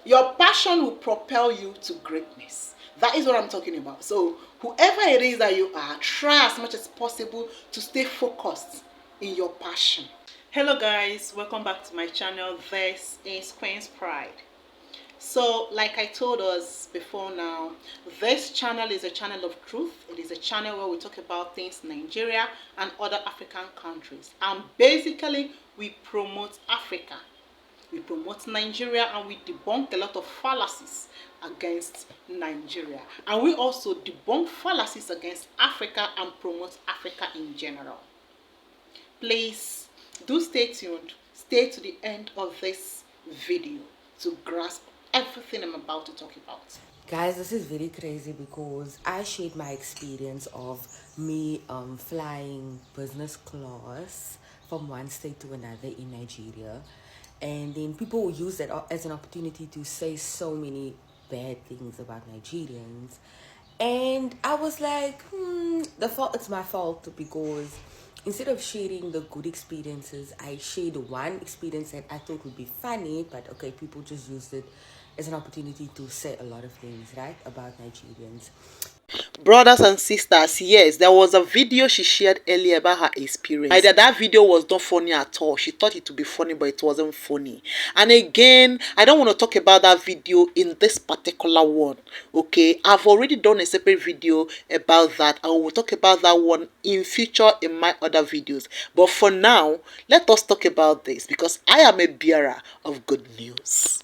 Your passion will propel you to greatness. That is what I'm talking about. So whoever it is that you are, try as much as possible to stay focused in your passion. Hello guys, welcome back to my channel. This is Qinspride. So like I told us before now, this channel is a channel of truth. It is a channel where we talk about things in Nigeria and other African countries. And basically we promote Africa. We promote Nigeria and we debunk a lot of fallacies against Nigeria. And we also debunk fallacies against Africa and promote Africa in general. Please do stay tuned. Stay to the end of this video to grasp everything I'm about to talk about. Guys, this is very crazy because I shared my experience of me flying business class from one state to another in Nigeria. And then people will use that as an opportunity to say so many bad things about Nigerians. And I was like, it's my fault, because instead of sharing the good experiences, I shared one experience that I thought would be funny, but okay, people just used it as an opportunity to say a lot of things, right, about Nigerians. Brothers and sisters, yes, there was a video she shared earlier about her experience. Either that video was not funny at all. She thought it would be funny, but it wasn't funny. And again, I don't want to talk about that video in this particular one. Okay, I've already done a separate video about that, and we'll talk about that one in future in my other videos. But for now, let us talk about this because I am a bearer of good news.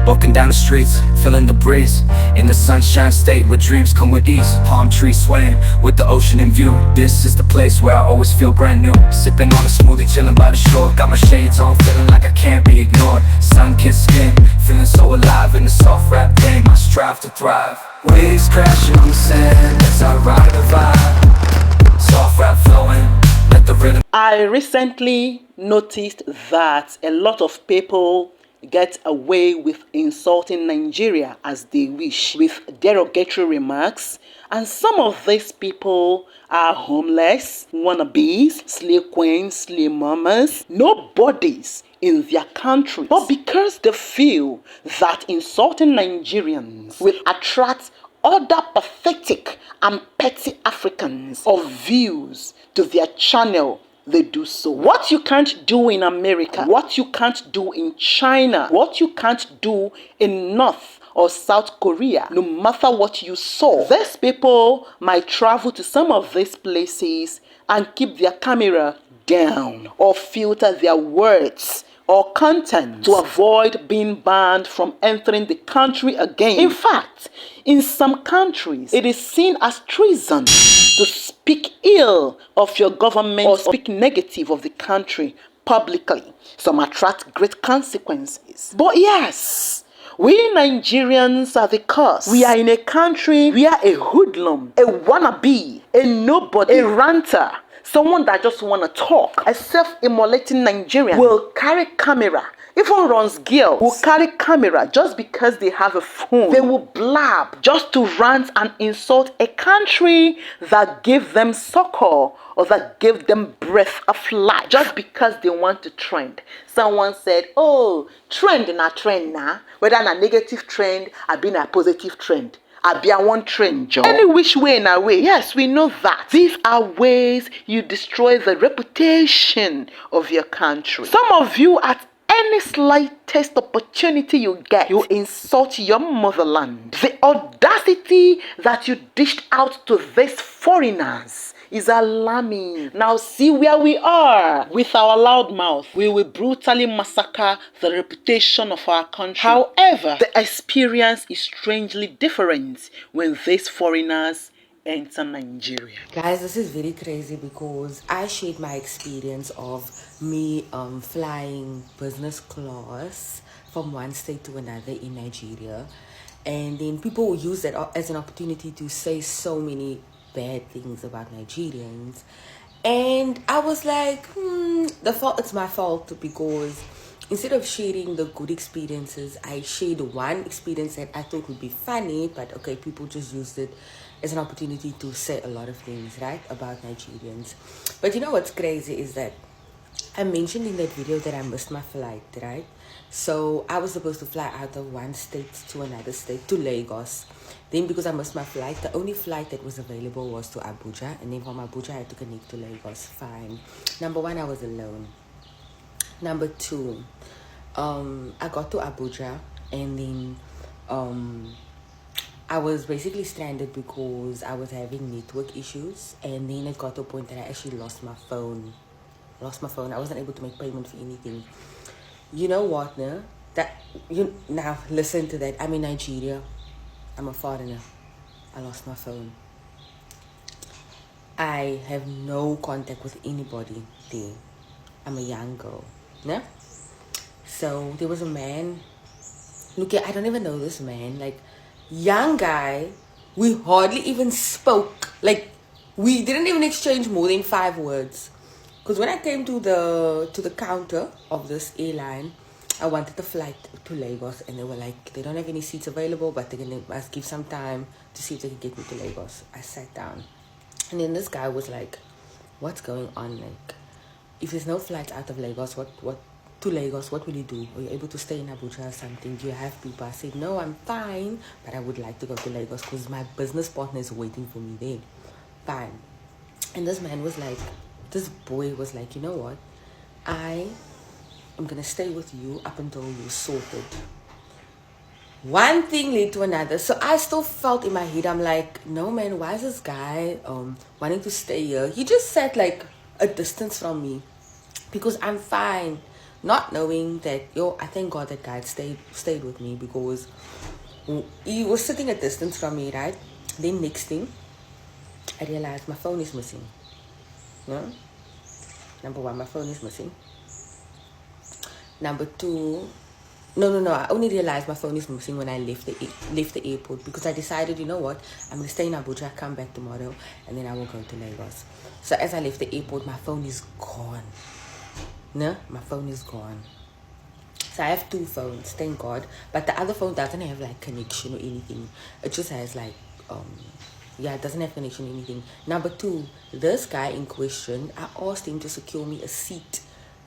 Walking down the streets, feeling the breeze, in the sunshine state where dreams come with ease. Palm trees swaying with the ocean in view. This is the place where I always feel brand new. Sipping on a smoothie, chilling by the shore. Got my shades on, feeling like I can't be ignored. Sun-kissed skin, feeling so alive in the soft rap game. I strive to thrive. Waves crashing on the sand as I ride the vibe. Soft rap flowing, let the rhythm. I recently noticed that a lot of people get away with insulting Nigeria as they wish with derogatory remarks, and some of these people are homeless, wannabes, slave queens, slave mamas, nobodies in their country. But because they feel that insulting Nigerians will attract other pathetic and petty Africans of views to their channel, they do so. What you can't do in America, what you can't do in China, what you can't do in North or South Korea, no matter what you saw, these people might travel to some of these places and keep their camera down or filter their words or content to avoid being banned from entering the country again. In fact, in some countries, it is seen as treason to speak ill of your government or speak negative of the country publicly. Some attract great consequences. But yes, we Nigerians are the cause. We are in a country where a hoodlum, a wannabe, a nobody, a ranter, someone that just want to talk, a self-immolating Nigerian will carry camera. Even runs girls will carry camera just because they have a phone. They will blab just to rant and insult a country that gave them succor or that gave them breath of life just because they want to trend. Someone said, oh, trend na trend na. Whether na negative trend or been a positive trend. I be a one trend job. Any which way in a way. Yes, we know that. These are ways you destroy the reputation of your country. Some of you at any slightest opportunity you get, you insult your motherland. The audacity that you dished out to these foreigners is alarming. Now see where we are. With our loud mouth, we will brutally massacre the reputation of our country. However, the experience is strangely different when these foreigners enter Nigeria. Guys, this is very crazy because I shared my experience of me flying business class from one state to another in Nigeria. And then people will use that as an opportunity to say so many bad things about Nigerians. And I was like, it's my fault, because instead of sharing the good experiences, I shared one experience that I thought would be funny, but okay, people just used it as an opportunity to say a lot of things, right, about Nigerians. But you know what's crazy is that I mentioned in that video that I missed my flight, right? So I was supposed to fly out of one state to another state, to Lagos. Then because I missed my flight, the only flight that was available was to Abuja. And then from Abuja, I had to connect to Lagos. Fine. Number one, I was alone. Number two, I got to Abuja and then I was basically stranded because I was having network issues. And then it got to a point that I actually lost my phone. I wasn't able to make payment for anything. You know what, no? Now listen to that. I'm in Nigeria. I'm a foreigner. I lost my phone. I have no contact with anybody there. I'm a young girl. No? So there was a man. Look, I don't even know this man. Like, young guy. We hardly even spoke. Like, we didn't even exchange more than 5 words. Because when I came to the counter of this airline, I wanted the flight to Lagos, and they were like, they don't have any seats available, but they must give some time to see if they can get me to Lagos. I sat down, and then this guy was like, what's going on? Like, if there's no flight out of Lagos, what to Lagos, what will you do? Are you able to stay in Abuja or something? Do you have people? I said, no, I'm fine, but I would like to go to Lagos because my business partner is waiting for me there. Fine. And this boy was like, you know what? I'm gonna stay with you up until you're sorted. One thing led to another. So I still felt in my head, I'm like, no man, why is this guy wanting to stay here? He just sat like a distance from me because I'm fine. Not knowing that, I thank God that guy stayed with me because he was sitting a distance from me, right? Then next thing, I realized my phone is missing. No? Number one, my phone is missing. Number two, no, I only realized my phone is missing when I left the airport because I decided, you know what, I'm going to stay in Abuja, come back tomorrow, and then I will go to Lagos. So as I left the airport, my phone is gone. No, my phone is gone. So I have 2 phones, thank God. But the other phone doesn't have like connection or anything. It just has like, it doesn't have connection or anything. Number 2, this guy in question, I asked him to secure me a seat,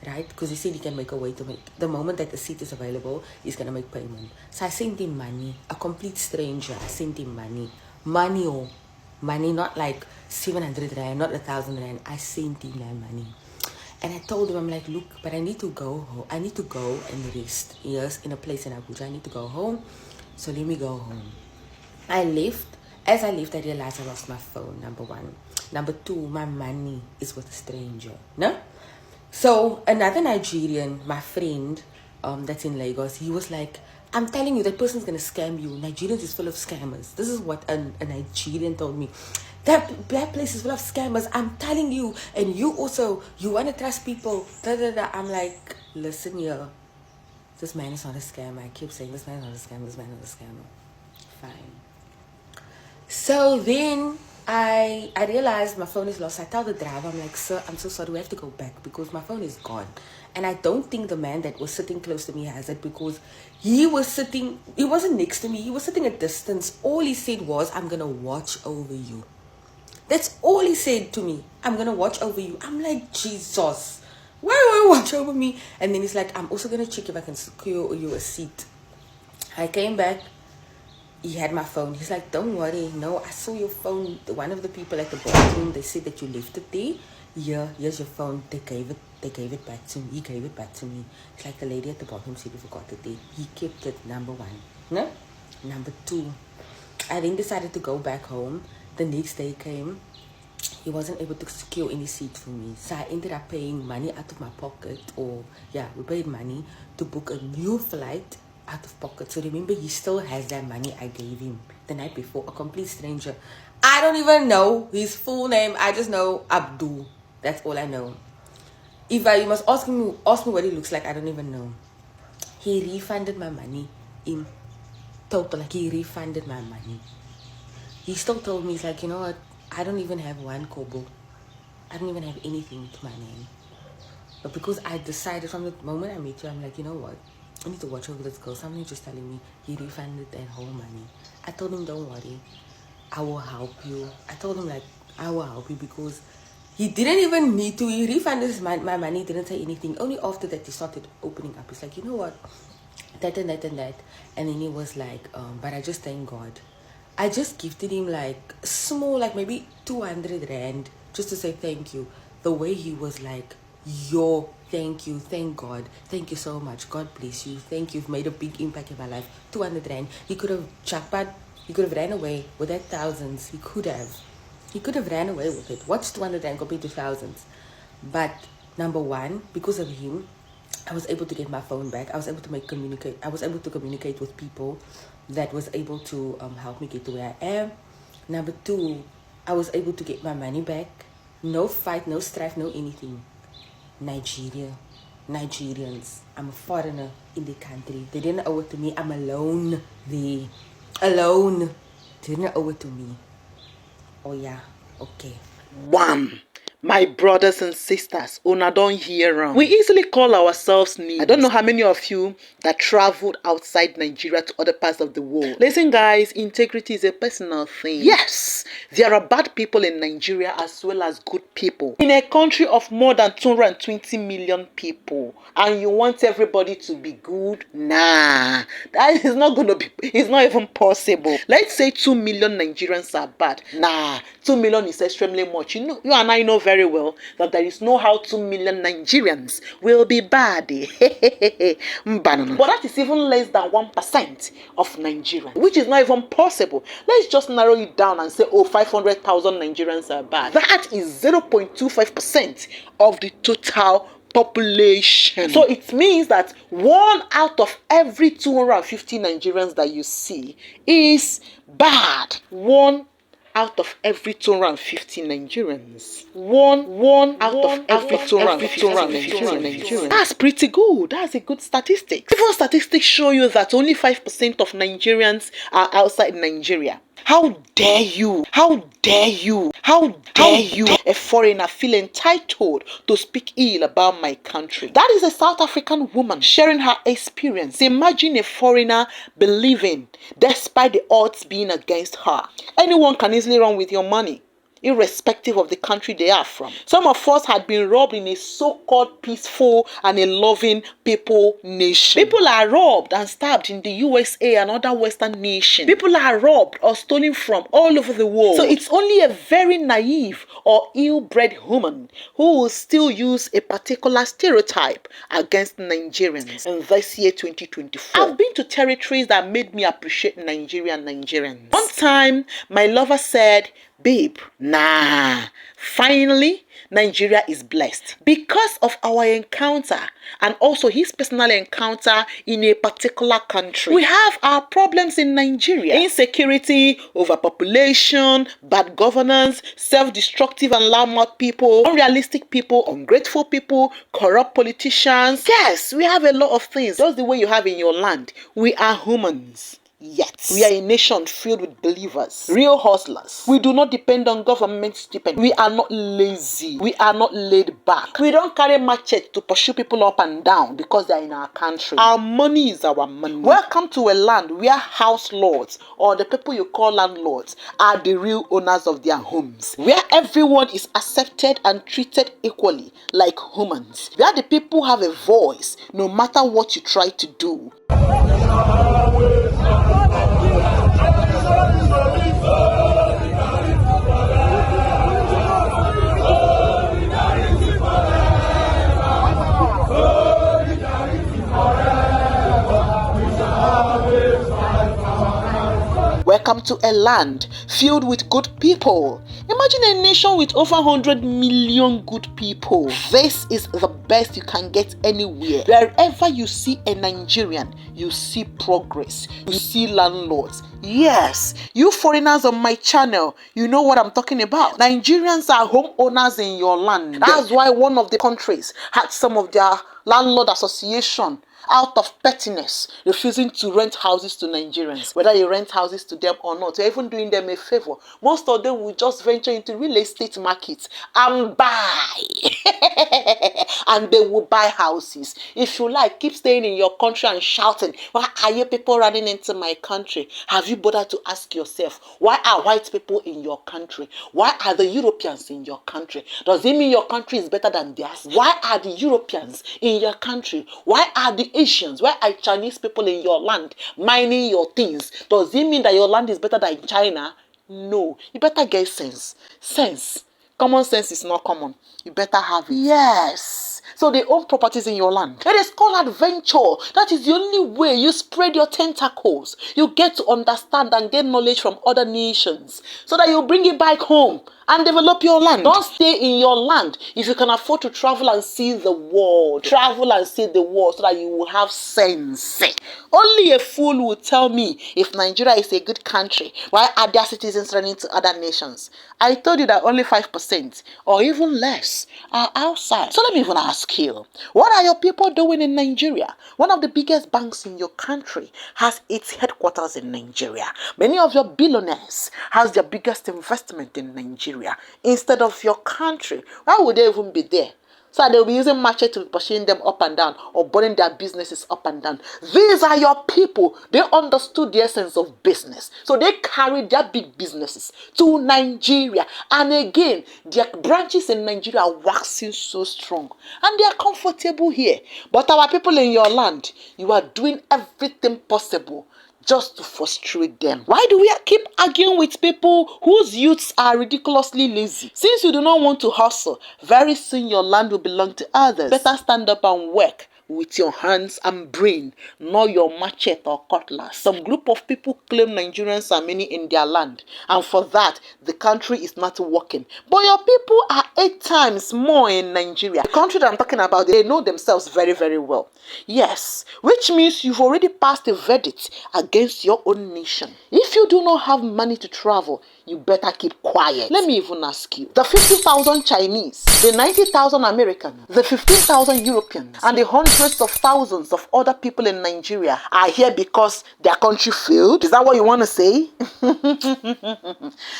right? Because he said he can make a way to make, the moment that the seat is available, he's going to make payment. So I sent him money, a complete stranger. I sent him money, not like 700 rand, not 1,000 rand. I sent him that money. And I told him, I'm like, look, but I need to go home. I need to go and rest. Yes, in a place in Abuja. I need to go home. So let me go home. I left. As I left, I realized I lost my phone, number 1. Number 2, my money is with a stranger. No? So another Nigerian, my friend, that's in Lagos, he was like, I'm telling you, that person's going to scam you. Nigerians is full of scammers. This is what a Nigerian told me. That place is full of scammers. I'm telling you. And you also, you want to trust people. I'm like, listen here. This man is not a scammer. I keep saying, this man is not a scammer. This man is not a scammer. Fine. So then I realized my phone is lost. I tell the driver, I'm like, sir, I'm so sorry. We have to go back because my phone is gone. And I don't think the man that was sitting close to me has it because he wasn't next to me. He was sitting at distance. All he said was, I'm going to watch over you. That's all he said to me. I'm going to watch over you. I'm like, Jesus, why do I watch over me? And then he's like, I'm also going to check if I can secure you a seat. I came back. He had my phone. He's like, don't worry. No, I saw your phone. One of the people at the bathroom, they said that you left it there. Yeah, here's your phone. They gave it back to me. He gave it back to me. It's like the lady at the bottom said you forgot it there. He kept it, number 1. No? Number 2. I then decided to go back home. The next day came. He wasn't able to secure any seat for me. So I ended up paying money out of my pocket. We paid money to book a new flight out of pocket. So remember, he still has that money I gave him the night before. A complete stranger. I don't even know his full name. I just know Abdul. That's all I know. If you must ask me what he looks like, I don't even know. He refunded my money in total. Like, he refunded my money. He still told me, he's like, you know what? I don't even have 1 kobo. I don't even have anything to my name. But because I decided from the moment I met you, I'm like, you know what? I need to watch over this girl. Something just telling me he refunded that whole money. I told him, don't worry. I will help you. I told him, like, I will help you because he didn't even need to. He refunded my money. He didn't say anything. Only after that, he started opening up. He's like, you know what? that and that and that. And then he was like, but I just thank God. I just gifted him like small, like maybe 200 rand, just to say thank you. The way he was like, yo, thank you, thank God, thank you so much, God bless you, thank you, you've made a big impact in my life. 200 rand. He could have jackpot, he could have ran away with that thousands. He could have ran away with it. What's 200 rand compared to thousands? But number one, because of him, I was able to get my phone back. I was able to communicate with people that was able to help me get to where I am. Number two, I was able to get my money back. No fight, no strife, no anything. Nigerians. I'm a foreigner in the country. They didn't owe it to me. I'm alone there. Alone. They didn't owe it to me. Oh yeah, okay. Wham! My brothers and sisters, una don't hear am. We easily call ourselves needs. I don't know how many of you that traveled outside Nigeria to other parts of the world. Listen guys, integrity is a personal thing. Yes, there are bad people in Nigeria as well as good people. In a country of more than 220 million people, and you want everybody to be good? Nah, that is not going to be, it's not even possible. Let's say 2 million Nigerians are bad. Nah, 2 million is extremely much. You know, you and I know very well that there is no how 2 million Nigerians will be bad. But that is even less than 1% of Nigerians, which is not even possible. Let's just narrow it down and say, oh, 500,000 Nigerians are bad. That is 0.25% of the total population. So it means that 1 out of every 250 Nigerians that you see is bad. 1 out of every 250 Nigerians. One out of every 250 Nigerians. That's pretty good. That's a good statistic. Even statistics show you that only 5% of Nigerians are outside Nigeria. How dare you? How dare you? How dare you? A foreigner feel entitled to speak ill about my country. That is a South African woman sharing her experience. Imagine a foreigner believing, despite the odds being against her, anyone can easily run with your money, irrespective of the country they are from. Some of us had been robbed in a so-called peaceful and a loving people nation. People are robbed and stabbed in the USA and other Western nations. People are robbed or stolen from all over the world. So it's only a very naive or ill-bred human who will still use a particular stereotype against Nigerians in this year 2024. I've been to territories that made me appreciate Nigerians. One time, my lover said, babe, nah, finally, Nigeria is blessed because of our encounter and also his personal encounter in a particular country. We have our problems in Nigeria: insecurity, overpopulation, bad governance, self-destructive and loudmouth people, unrealistic people, ungrateful people, corrupt politicians. Yes, we have a lot of things, just the way you have in your land. We are humans. Yet, we are a nation filled with believers, real hustlers. We do not depend on government stipend. We are not lazy. We are not laid back. We don't carry machete to pursue people up and down because they are in our country. Our money is our money. Welcome to a land where house lords, or the people you call landlords, are the real owners of their homes. Where everyone is accepted and treated equally like humans. Where the people have a voice no matter what you try to do. Welcome to a land filled with good people. Imagine a nation with over 100 million good people. This is the best you can get anywhere. Wherever you see a Nigerian, you see progress. You see landlords. Yes, you foreigners on my channel, you know what I'm talking about. Nigerians are homeowners in your land. That's why one of the countries had some of their landlord association, out of pettiness, refusing to rent houses to Nigerians. Whether you rent houses to them or not, you're even doing them a favor. Most of them will just venture into real estate markets and buy. And they will buy houses. If you like, keep staying in your country and shouting, why are you people running into my country? Have you bothered to ask yourself, why are white people in your country? Why are the Europeans in your country? Does it mean your country is better than theirs? Why are the Europeans in your country? Why are the Asians, why are Chinese people in your land mining your things? Does it mean that your land is better than China? No. You better get sense. Sense. Common sense is not common. You better have it. Yes. So they own properties in your land. It is called adventure. That is the only way you spread your tentacles. You get to understand and get knowledge from other nations so that you bring it back home and develop your land. Don't stay in your land if you can afford to travel and see the world. Travel and see the world so that you will have sense. Only a fool will tell me if Nigeria is a good country, why are their citizens running to other nations? I told you that only 5% or even less are outside. So let me even ask you, what are your people doing in Nigeria? One of the biggest banks in your country has its headquarters in Nigeria. Many of your billionaires has their biggest investment in Nigeria instead of your country. Why would they even be there? So they'll be using machete to be pushing them up and down or burning their businesses up and down. These are your people. They understood the essence of business. So they carried their big businesses to Nigeria. And again, their branches in Nigeria are waxing so strong. And they are comfortable here. But our people in your land, you are doing everything possible just to frustrate them. Why do we keep arguing with people whose youths are ridiculously lazy? Since you do not want to hustle, very soon your land will belong to others. Better stand up and work with your hands and brain, not your machete or cutlass. Some group of people claim Nigerians are many in their land, and for that, the country is not working. But your people are 8 times more in Nigeria. The country that I'm talking about, they know themselves very, very well. Yes, which means you've already passed a verdict against your own nation. If you do not have money to travel, you better keep quiet. Let me even ask you, the 50,000 Chinese, the 90,000 Americans, the 15,000 Europeans, and the hundreds of thousands of other people in Nigeria are here because their country failed? Is that what you want to say?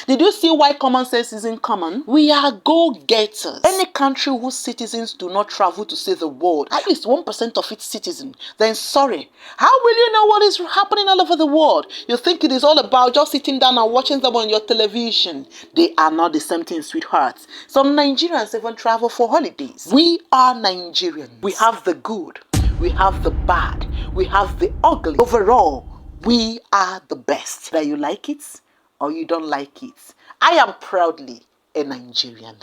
Did you see why common sense isn't common? We are go-getters. Any country whose citizens do not travel to see the world, at least 1% of its citizens, then sorry, how will you know what is happening all over the world? You think it is all about just sitting down and watching them on your television. They are not the same thing, sweethearts. Some Nigerians even travel for holidays. We are Nigerians. We have the good, we have the bad, we have the ugly. Overall, we are the best. Whether you like it or you don't like it, I am proudly a Nigerian.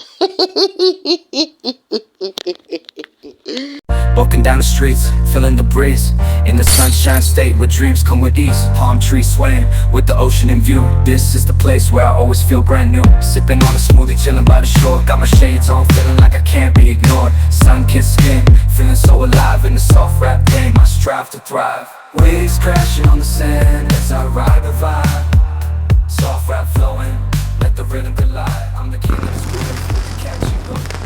Walking down the streets, feeling the breeze in the sunshine state where dreams come with ease. Palm trees swaying with the ocean in view. This is the place where I always feel brand new. Sipping on a smoothie, chilling by the shore. Got my shades on, feeling like I can't be ignored. Sun-kissed skin, feeling so alive in the soft rap game. I strive to thrive. Waves crashing on the sand as I ride the vibe. Soft rap flowing, let the rhythm collide. I'm the king of this groove, catch you up.